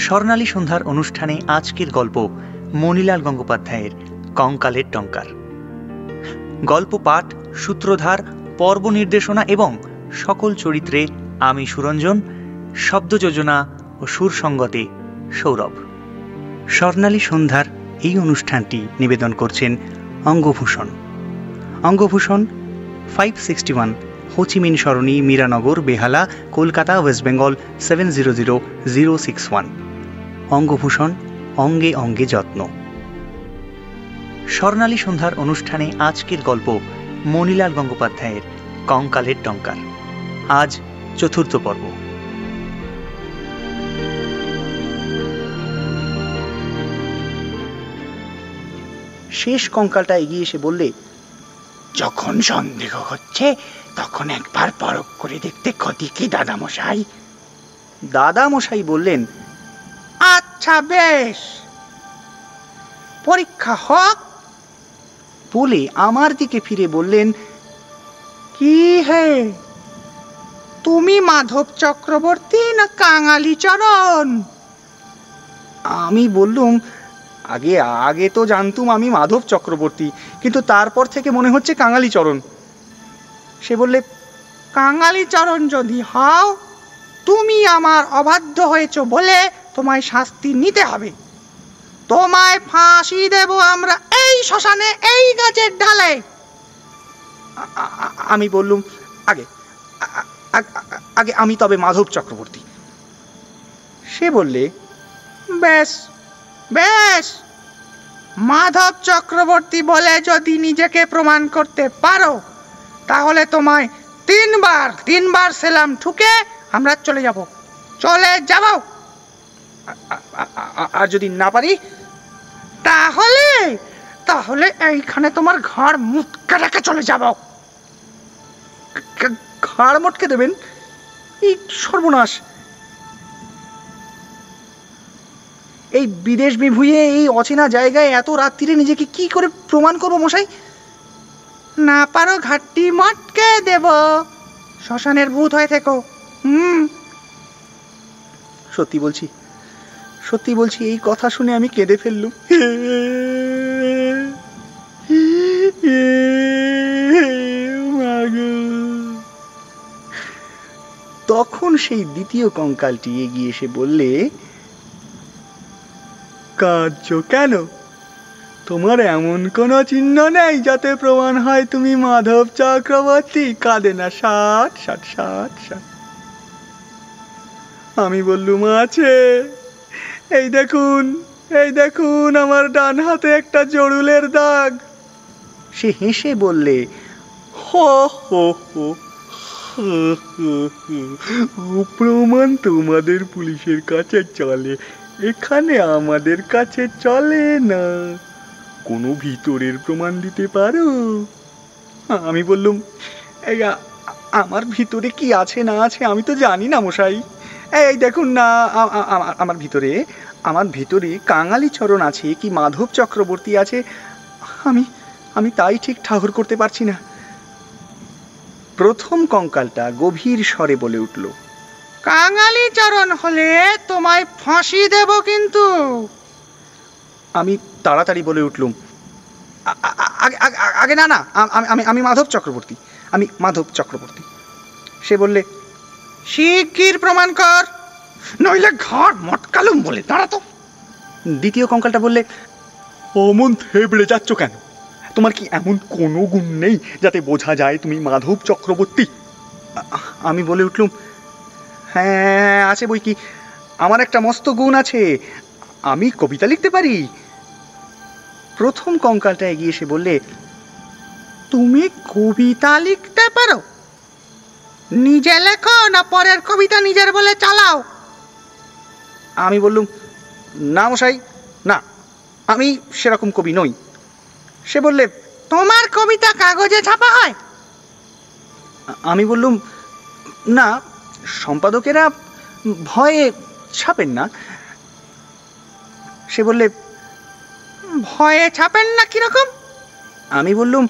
স্বর্ণালী সন্ধ্যার অনুষ্ঠানে আজকের গল্প মণিলাল গঙ্গোপাধ্যায়ের কঙ্কালের টঙ্কার। গল্প পাঠ, সূত্রধার, পর্ব নির্দেশনা এবং সকল চরিত্রে আমি সুরঞ্জন, শব্দ যোজনা ও সুর সঙ্গতে সৌরভ। স্বর্ণালী সন্ধ্যার এই অনুষ্ঠানটি নিবেদন করছেন অঙ্গভূষণ। অঙ্গভূষণ 561 হোচিমিন সরণি, মীরানগর, বেহালা, কলকাতা, ওয়েস্ট বেঙ্গল 700061। অঙ্গভূষণ, অঙ্গে অঙ্গে যত্ন। স্বর্ণালী সন্ধ্যার অনুষ্ঠানে আজকের গল্প মণিলাল গঙ্গোপাধ্যায়ের কঙ্কালের টঙ্কার। আজ চতুর্থ পর্ব। শেষ কঙ্কালটা এগিয়ে এসে বললে, যখন সন্দেহ হচ্ছে তখন একবার পরখ করে দেখতে ক্ষতি কি দাদামশাই? দাদামশাই বললেন, আচ্ছা বেশ, পরীক্ষা হোক। বলে আমার দিকে ফিরে বললেন, কি হে, তুমি মাধব চক্রবর্তী না কাঙালি চরণ? আমি বললুম, আগে আগে তো জানতুম আমি মাধব চক্রবর্তী, কিন্তু তারপর থেকে মনে হচ্ছে কাঙালি চরণ। সে বললে, কাঙালি চরণ যদি হও, তুমি আমার অবাধ্য হয়েছ বলে তোমায় শাস্তি নিতে হবে। তোমায় ফাঁসি দেব আমরা এই শ্মশানে, এই গাছের ডালে। আমি বললুম, আগে আগে আমি তবে মাধব চক্রবর্তী। সে বললে, বেশ বেশ, মাধব চক্রবর্তী বলে যদি নিজেকে প্রমাণ করতে পারো, তাহলে তোমায় তিনবার সেলাম ঠুকে আমরা চলে যাব। আর যদি না পারি? তাহলে তাহলে এইখানে তোমার ঘাড় মুটকে রেখে চলে যাব। ঘাড় মটকে দেবেন? এই সর্বনাশ! এই বিদেশ বিভুঁইয়ে এই অচেনা জায়গায় এত রাত্রিরে নিজেকে কি করে প্রমাণ করবো মশাই? না পারো ঘাটটি মটকে দেব, শ্মশানের ভূত হয়ে থেকো। সত্যি বলছি, এই কথা শুনে আমি কেঁদে ফেললুম। তখন সেই দ্বিতীয় কঙ্কালটি এগিয়ে এসে বললে, কাঁদছো কেন? তোমার এমন কোন চিহ্ন নেই যাতে প্রমাণ হয় তুমি মাধব চক্রবর্তী? কাঁদে না? 60। আমি বললুম, আছে, এই দেখুন আমার ডান হাতে একটা জড়ুলের দাগ। সে হেসে বললে, হো হো হো, প্রমাণ তোমাদের পুলিশের কাছে চলে, এখানে আমাদের কাছে চলে না। কোনো ভিতরের প্রমাণ দিতে পারো? আমি বললুম, আমার ভিতরে কি আছে না আছে আমি তো জানি না মশাই। এই দেখুন না, আমার ভিতরে কাঙালি চরণ আছে কি মাধব চক্রবর্তী আছে, আমি তাই ঠিক ঠাহর করতে পারছি না। প্রথম কঙ্কালটা গভীর স্বরে বলে উঠল, কাঙালি চরণ হলে তোমায় ফাঁসি দেব কিন্তু। আমি তাড়াতাড়ি বলে উঠলুম, আগে না, আমি মাধব চক্রবর্তী। সে বললে, শিগগির প্রমাণ কর, নইলে ঘাড় মটকালুম বলে দাঁড়াতো। দ্বিতীয় কঙ্কালটা বললে, অমন থেবড়ে যাচ্ছ কেন? তোমার কি এমন কোনো গুণ নেই যাতে বোঝা যায় তুমি মাধব চক্রবর্তী? আমি বলে উঠলুম, হ্যাঁ আছে বই কি, আমার একটা মস্ত গুণ আছে, আমি কবিতা লিখতে পারি। প্রথম কঙ্কালটা এগিয়ে এসে বললে, তুমি কবিতা লিখতে পারো? নিজে লেখো না পরের কবিতা নিজের বলে চালাও? আমি বললুম, না মশাই, না, আমি সেরকম কবি নই। সে বললে, তোমার কবিতা কাগজে ছাপা হয়? আমি বললুম, না, সম্পাদকেরা ভয়ে ছাপেন না। সে বললে, ভয়ে ছাপেন না কিরকম? আমি বললুম,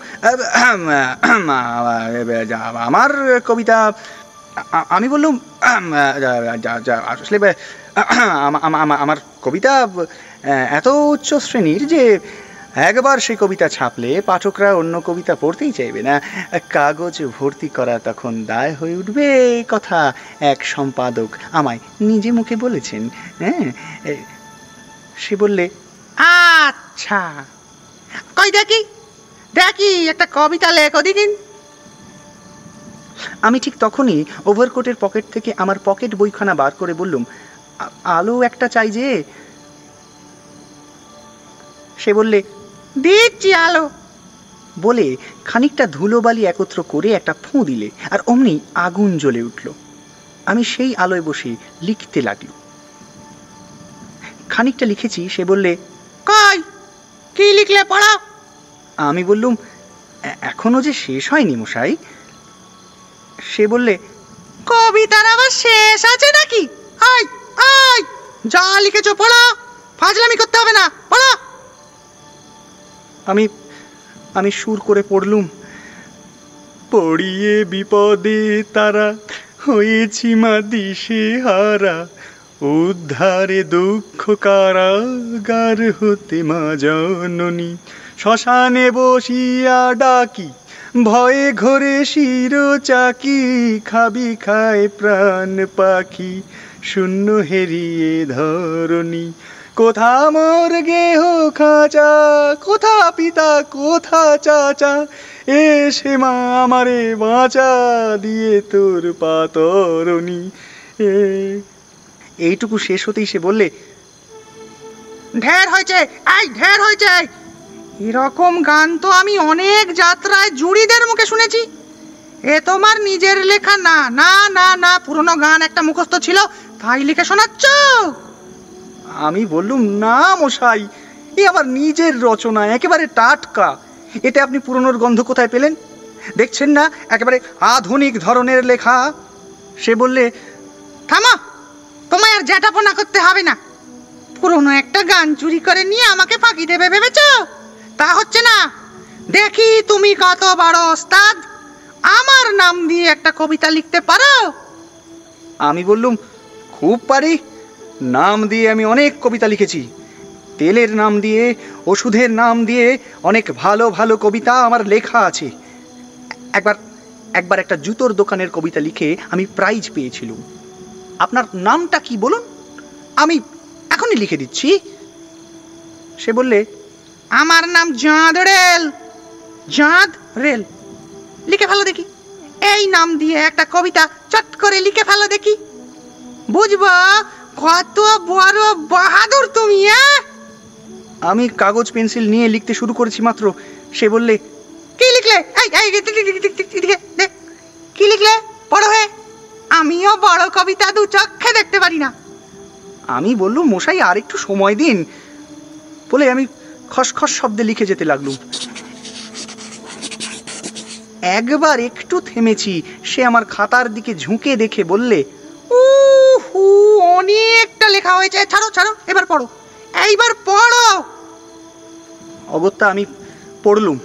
আমার কবিতা আমি বললুম, আসলে আমার কবিতা এত উচ্চ শ্রেণীর যে একবার সেই কবিতা ছাপলে পাঠকরা অন্য কবিতা পড়তেই চাইবে না, কাগজ ভর্তি করা তখন দায় হয়ে উঠবে, কথা এক সম্পাদক আমায় নিজে মুখে বলেছেন। হ্যাঁ, সে বললে, আচ্ছা, কই দেখি দেখি একটা কবিতা লেখো দেখিন। আমি ঠিক তখনই ওভারকোটের পকেট থেকে আমার পকেট বইখানা বার করে বললুম, আলো একটা চাই যে। সে বললে, দিচ্ছি আলো। বলে খানিকটা ধুলোবালি একত্র করে একটা ফুঁ দিলে, আর অমনি আগুন জ্বলে উঠল। আমি সেই আলোয় বসে লিখতে লাগলো। খানিকটা লিখেছি। সে বললে, কই কি লিখলে পড়া? আমি বললুম, এখনো যে শেষ হয়নি মশাই। সে বললে, কবিতার আবার শেষ আছে নাকি? আই আই, যা লিখেছো পড়া, ফাজলামি করতে হবে না, পড়া। আমি সুর করে পড়লুম, পড়িয়ে বিপদে তারা হয়েছি মা দিশে হারা, উদ্ধারে দুঃখ কারাগার হতে মা জননী, শ্মশানে বসিয়া ডাকি ভয়ে ঘরে শির চাকি, খাবি খায় প্রাণ পাখি শূন্য হেরিয়ে ধরণী, কোথা মোর গেহ খাঁচা, কোথা পিতা কোথা চাচা, এসে মা আমারে বাঁচা দিয়ে তোর পাতরণী। এইটুকু শেষ হতেই সে বললে, ঢের হয়েছে, এই ঢের হয়েছে। এরকম গান তো আমি অনেক যাত্রায় জুড়িদের মুখে শুনেছি। এ তোমার নিজের লেখা না? না না না, পুরনো গান একটা মুখস্থ ছিল, তাই লিখে শোনাচ্ছ? আমি বললুম, না মশাই, এ আমার নিজের রচনা, একেবারে টাটকা। এতে আপনি পুরনোর গন্ধ কোথায় পেলেন? দেখছেন না একেবারে আধুনিক ধরনের লেখা। সে বললে, থামো, তোমায় আর জ্যাঠাপনা করতে হবে না। পুরনো একটা গান চুরি করে নিয়ে আমাকে ফাঁকি দেবে ভেবেছ? তা হচ্ছে না। দেখি তুমি কত বড় ওস্তাদ, আমার নাম দিয়ে একটা কবিতা লিখতে পারো? আমি বললুম, খুব পারি। নাম দিয়ে আমি অনেক কবিতা লিখেছি। তেলের নাম দিয়ে, ওষুধের নাম দিয়ে অনেক ভালো ভালো কবিতা আমার লেখা আছে। একবার একটা জুতোর দোকানের কবিতা লিখে আমি প্রাইজ পেয়েছিলাম। আপনার নামটা কি বলুন, আমি এখনই লিখে দিচ্ছি। সে বললে, আমার নাম জাঁদ রেল। জাঁদ রেল, লিখে ফেলো দেখি। এই নাম দিয়ে একটা কবিতা চট করে লিখে ফেলো দেখি, বুঝবো কত বড় বাহাদুর তুমি। আমি কাগজ পেন্সিল নিয়ে লিখতে শুরু করেছি মাত্র। সে বললে, কি লিখলে? কি লিখলে পড়ো হে, আমিও বড় কবিতা দু চোখে দেখতে পারি না। আমি বললুম, মশাই আর একটু সময় দিন, বলে আমি খসখস শব্দে লিখে যেতে লাগলুম। একবার একটু থেমেছি। সে আমার খাতার দিকে ঝুঁকে দেখে বললে, অনেকটা লেখা হয়েছে, ছাড়ো ছাড়ো, এবার পড়ো, এইবার পড়ো। অগত্যা আমি পড়লুম,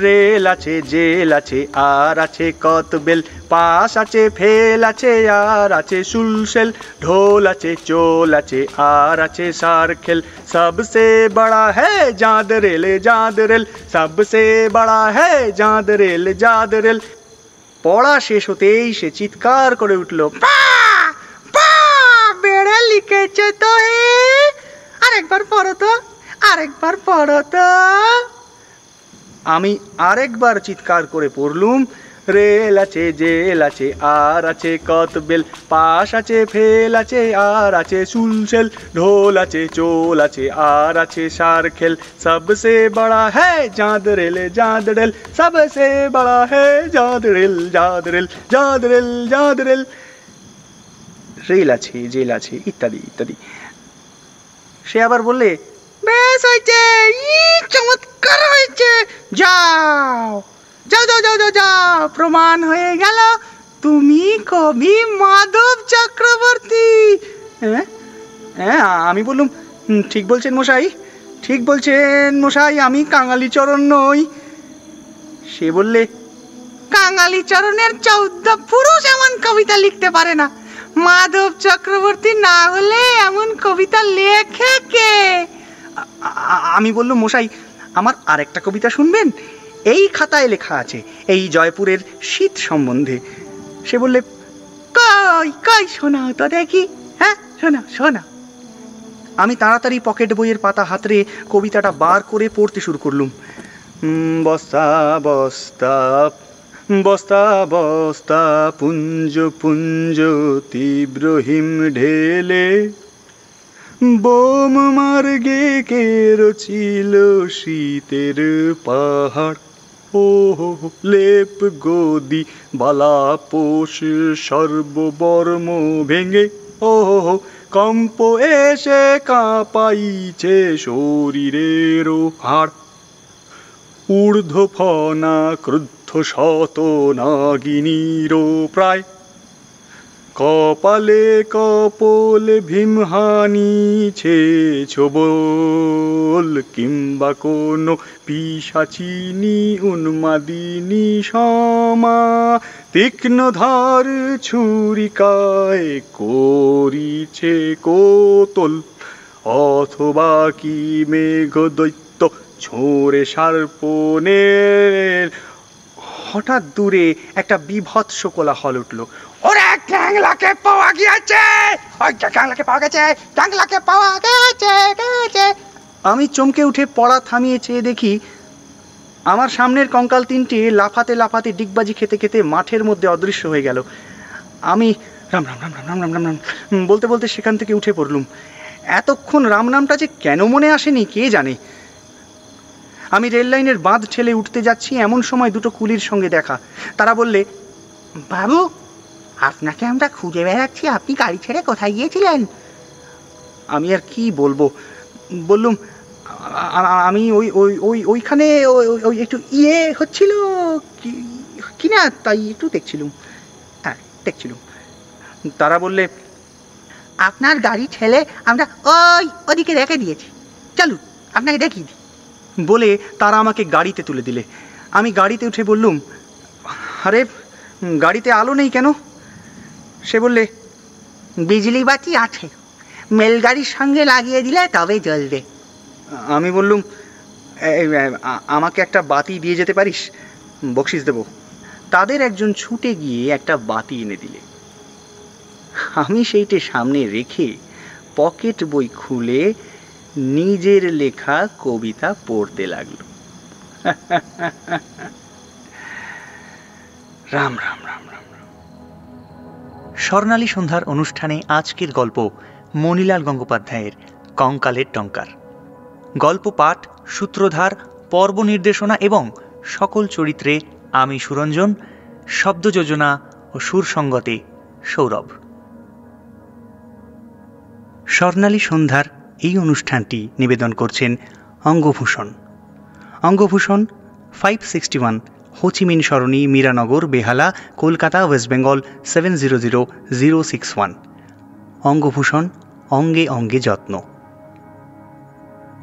রেল আছে, জেল আছে, আর আছে কত বেল, পাস আছে, ফেল আছে, আর আছে সুলসেল, ঢোল আছে, চোল আছে, আর আছে সারখেল, सबसे बड़ा है जाद रेल, जाद रेल, सबसे बड़ा है जाद रेल, जाद रेल। পড়া শেষ হতেই সে চিৎকার করে উঠল, বেড়ে লিখেছে তো হে, আরেকবার পড়ো তো, আরেকবার পড়ো তো। আমি আরেকবার চিৎকার করে পড়লুম, রেল আছে, জেল আছে, আর আছে কত বেল, পাস আছে, ফেল আছে, আর আছে সুলসেল, ঢোল আছে, চোল আছে, আর আছে সারখেল, सबसे बड़ा है जाद रेल, जाद रेल, सबसे बड़ा है जाद रेल, जाद रेल, जाद रेल, जाद रेल। রেল আছে, জেল আছে, ইত্যাদি ইত্যাদি। সে আবার বললে, বেশ হয়েছে, চমৎকার হয়েছে, যাও যাও যাও যাও যাও যাও, প্রমাণ হয়ে গেল তুমি কবি মাধব চক্রবর্তী। হ্যাঁ, আমি বললুম, ঠিক বলছেন মশাই, ঠিক বলছেন মশাই, আমি কাঙালিচরণ নই। সে বললে, কাঙালিচরণের 14 পুরুষ এমন কবিতা লিখতে পারে না। মাধব চক্রবর্তী না হলে এমন কবিতা লেখে কে? আমি বললাম, মশাই আমার আরেকটা কবিতা শুনবেন? এই খাতায় লেখা আছে এই জয়পুরের শীত সম্বন্ধে। সে বললে, কই কই শোনাও তো দেখি। হ্যাঁ, শোনাও শোনাও। আমি তাড়াতাড়ি পকেট বইয়ের পাতা হাতড়ে কবিতাটা বার করে পড়তে শুরু করলুম। বস্তা বস্তা বস্তা বস্তা পুঞ্জ পুঞ্জ তীব্র হিম ঢেলে বোম মার্গে কেরোচিল শীতের পাহাড়। ও লেপ গদি বালা পোষ সর্ববর্ম ভেঙে ও কম্প এসে কাঁপাইছে শরীরেরও হাড়। ঊর্ধ্ব ফনা ক্রুদ্ধ শত নাগিনীরও প্রায় কপালে কপলে ভীমহানিছে ছোবল, কিংবা কোনো পিশাচিনী উন্মাদিনী সমা তীক্ষ্ণ ধার ছুরিকায় করিছে কোতল, অথবা কি মেঘ দৈত্য ছোঁড়ে সার্পণের। হঠাৎ দূরে একটা বিভৎস কোলাহল উঠল। ওরে ক্যাংলাকে পাওয়া গিয়েছে, ওই ক্যাংলাকে পাওয়া গেছে, ক্যাংলাকে পাওয়া গেছে গেছে। আমি চমকে উঠে পড়া থামিয়ে চেয়ে দেখি আমার সামনের কঙ্কাল তিনটে লাফাতে লাফাতে ডিগবাজি খেতে খেতে মাঠের মধ্যে অদৃশ্য হয়ে গেল। আমি রাম রাম রাম রাম রাম রাম রাম রাম বলতে বলতে সেখান থেকে উঠে পড়লুম। এতক্ষণ রাম নামটা যে কেন মনে আসেনি কে জানে। আমি রেল লাইনের বাঁধ ঠেলে উঠতে যাচ্ছি, এমন সময় দুটো কুলির সঙ্গে দেখা। তারা বললে, বাবু আপনাকে আমরা খুঁজে বেড়াচ্ছি, আপনি গাড়ি ছেড়ে কোথায় গিয়েছিলেন? আমি আর কি বলবো, বললুম আমি ওই ওই ওই ওইখানে ওই একটু ইয়ে হচ্ছিল কি না, তাই একটু দেখছিলুম। হ্যাঁ দেখছিলুম। তারা বললে, আপনার গাড়ি ঠেলে আমরা ওদিকে রেখে দিয়েছি, চলুন আপনাকে দেখিয়ে দিই। বলে তারা আমাকে গাড়িতে তুলে দিলে। আমি গাড়িতে উঠে বললুম, আরে গাড়িতে আলো নেই কেন? সে বললে, বিজলি বাতি আছে, মেলগাড়ির সঙ্গে লাগিয়ে দিলে তবে জ্বলবে। আমি বললুম, আমাকে একটা বাতি দিয়ে যেতে পারিস, বকশিস দেব। তাদের একজন ছুটে গিয়ে একটা বাতি এনে দিলে। আমি সেইটে সামনে রেখে পকেট বই খুলে নিজের লেখা কবিতা পড়তে লাগলো। রাম রাম রাম রাম রাম। স্বর্ণালী সন্ধ্যার অনুষ্ঠানে আজকের গল্প মণিলাল গঙ্গোপাধ্যায়ের কঙ্কালের টঙ্কার। গল্প পাঠ, সূত্রধার, পর্ব নির্দেশনা এবং সকল চরিত্রে আমি সুরঞ্জন, শব্দ যোজনা ও সুর সঙ্গতে সৌরভ। স্বর্ণালী সন্ধ্যার এই অনুষ্ঠানটি নিবেদন করছেন অঙ্গভূষণ। অঙ্গভূষণ 561 হোচিমিন সরণি, মীরানগর, বেহালা, কলকাতা, ওয়েস্ট বেঙ্গল 700061। অঙ্গভূষণ, অঙ্গে অঙ্গে যত্ন।